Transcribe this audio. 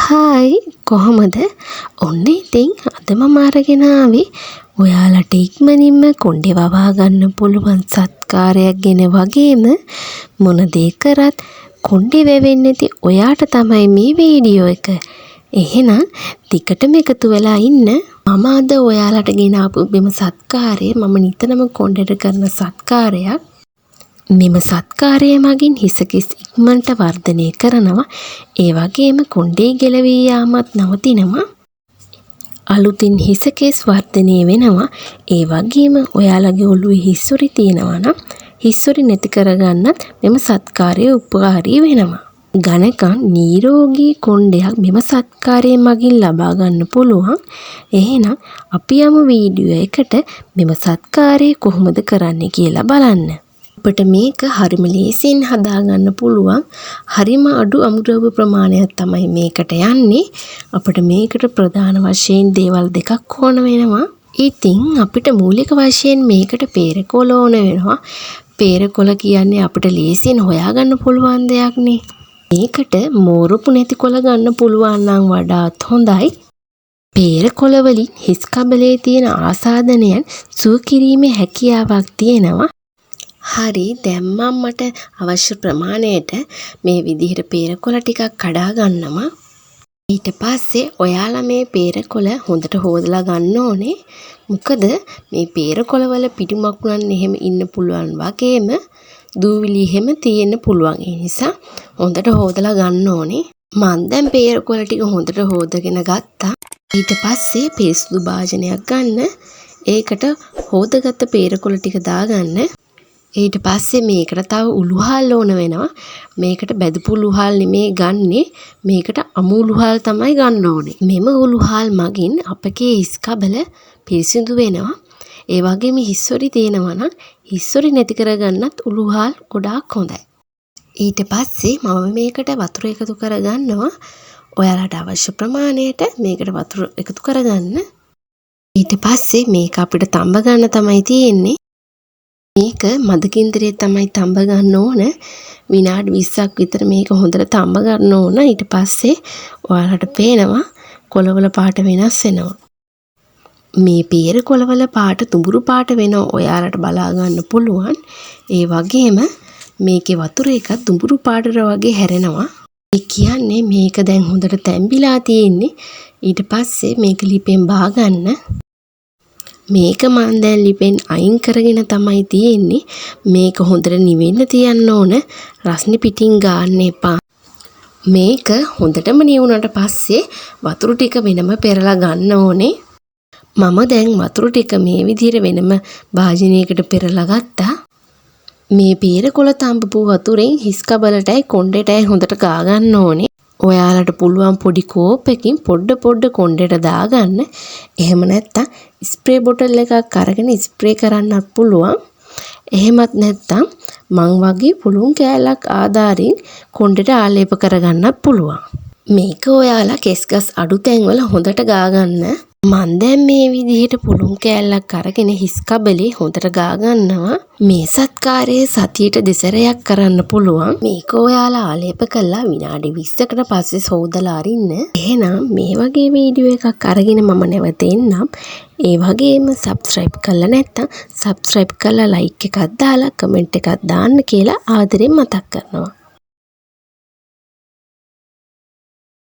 Hi කොහොමද? ඔන්න ඉතින් අද මම අරගෙන ආවේ ඔයාලට ඉක්මනින්ම කොණ්ඩේ වවා ගන්න පුළුවන් සත්කාරයක් ගැන වගේම මොන දේ කරත් කොණ්ඩේ වැවෙන්නේ නැති ඔයාට තමයි මේ වීඩියෝ එක. එහෙනම් ටිකටම එකතු වෙලා ඉන්න. මම අද ඔයාලට ගෙන ආපු මෙම සත්කාරය මම නිතරම කොණ්ඩේට කරන සත්කාරයක්. මෙම සත්කාරය මගින් හිසකෙස් ඉක්මනට වර්ධනය කරනවා. ඒ වගේම කොණ්ඩේ ගැලවී යාමත් නවතිනවා. අලුතින් හිසකෙස් වර්ධනය වෙනවා. ඒ වගේම ඔයාලගේ ඔළුවේ හිස්සොරි තියෙනවා නම් හිස්සොරි නැති කරගන්නත් මෙම සත්කාරය උපකාරී වෙනවා. ඝනකම් නිරෝගී කොණ්ඩයක් මෙම සත්කාරය මගින් ලබා ගන්න පුළුවන්. එහෙනම් අපි යමු වීඩියෝ එකට මෙම සත්කාරය කොහොමද කරන්නේ කියලා බලන්න. අපිට මේක හරිම ලේසියෙන් හදාගන්න පුළුවන්. හරිම අඩු අමුද්‍රව්‍ය ප්‍රමාණයක් තමයි මේකට යන්නේ. අපිට මේකට ප්‍රධාන වශයෙන් දේවල් දෙකක් ඕන වෙනවා. ඉතින් අපිට මූලික වශයෙන් මේකට පේරකොළ ඕන වෙනවා. පේරකොළ කියන්නේ අපිට ලේසියෙන් හොයාගන්න පුළුවන් දෙයක් නේ. මේකට මෝරපු නැති කොළ ගන්න පුළුවන් නම් වඩාත් හොඳයි. පේරකොළ වලින් හිස් කබලේ තියෙන ආසාදනයන් සුව කිරීමේ හැකියාවක් තියෙනවා. හරි, දැන් මට අවශ්‍ය ප්‍රමාණයට මේ විදිහට පේරකොළ ටිකක් කඩා ගන්නවා. ඊට පස්සේ ඔයාලා මේ පේරකොළ හොඳට හොදලා ගන්න ඕනේ. මොකද මේ පේරකොළ වල පිටු මකුණන් එහෙම ඉන්න පුළුවන් වගේම දූවිලි එහෙම තියෙන්න පුළුවන්. ඒ නිසා හොඳට හොදලා ගන්න ඕනේ. මම දැන් පේරකොළ ටික හොඳට හොදගෙන ගත්තා. ඊට පස්සේ පිරිසිදු භාජනයක් ගන්න. ඒකට හොදගත්ත පේරකොළ ටික දාගන්න. ඊට පස්සේ මේකට තව උළුහල් ඕන වෙනවා. මේකට බැදපු උළුහල් නෙමේ ගන්නෙ. මේකට අමු උළුහල් තමයි ගන්න ඕනේ. මෙම උළුහල් මගින් අපගේ හිස් කබල පිරිසිදු වෙනවා. ඒ වගේම හිස්සොරි තියෙනවා නම් හිස්සොරි නැති කරගන්නත් උළුහල් ගොඩාක් හොඳයි. ඊට පස්සේ මම මේකට වතුර එකතු කරගන්නවා. ඔයාලට අවශ්‍ය ප්‍රමාණයට මේකට වතුර එකතු කරගන්න. ඊට පස්සේ මේක අපිට තඹ ගන්න තමයි තියෙන්නේ. මේක මදකින්තරේ තමයි තඹ ගන්න ඕන. විනාඩි 20ක් විතර මේක හොඳට තඹ ගන්න ඕන. ඊට පස්සේ ඔයාලට පේනවා කොළවල පාට වෙනස් වෙනවා. මේ පේරකොළවල පාට තුඹුරු පාට වෙනවා. ඔයාලට බලා ගන්න පුළුවන්. ඒ වගේම මේකේ වතුර එක තුඹුරු පාටට වගේ හැරෙනවා. ඒ කියන්නේ මේක දැන් හොඳට තැම්බිලා තියෙන්නේ. ඊට පස්සේ මේක ලිපෙන් බා ගන්න. මේක මම දැන් ලිපෙන් අයින් කරගෙන තමයි තියෙන්නේ. මේක හොඳට නිවෙන්න තියන්න ඕන. රස්නි පිටින් ගන්න එපා. මේක හොඳටම නිවුණට පස්සේ වතුර ටික වෙනම පෙරලා ගන්න ඕනේ. මම දැන් වතුර ටික මේ විදිහට වෙනම භාජනයකට පෙරලා ගත්තා. මේ පේරකොළ තඹපු වතුරෙන් හිස් කබලටයි කොණ්ඩේටයි හොඳට ගා ගන්න ඕනේ. ඔයාලට පුළුවන් පොඩි කෝප්පකින් පොඩ කොණ්ඩේට දාගන්න. එහෙම නැත්නම් ස්ප්‍රේ බොටල් එකක් අරගෙන ස්ප්‍රේ කරන්නත් පුළුවන්. එහෙමත් නැත්නම් මං වගේ පුළුන් කෑල්ලක් ආධාරයෙන් කොණ්ඩේට ආලේප කරගන්නත් පුළුවන්. මේක ඔයාලා කෙස්ගස් අඩු තැන්වල හොඳට ගාගන්න. මං දැන් මේ විදිහට පුළුන් කෑල්ලක් අරගෙන හිස් කබලේ හොඳට ගාගන්නවා. මේ සත්කාරයේ සතියට දෙසරයක් කරන්න පුළුවන්. මේක ඔයාලා ආලේප කළා විනාඩි 20කට පස්සේ සෝදලා අරින්න. එහෙනම් මේ වගේ වීඩියෝ එකක් අරගෙන මම නැවත එන්නම්. ඒ වගේම subscribe කරලා නැත්නම් subscribe කරලා like එකක් දාලා comment එකක් දාන්න කියලා ආදරෙන් මතක් කරනවා.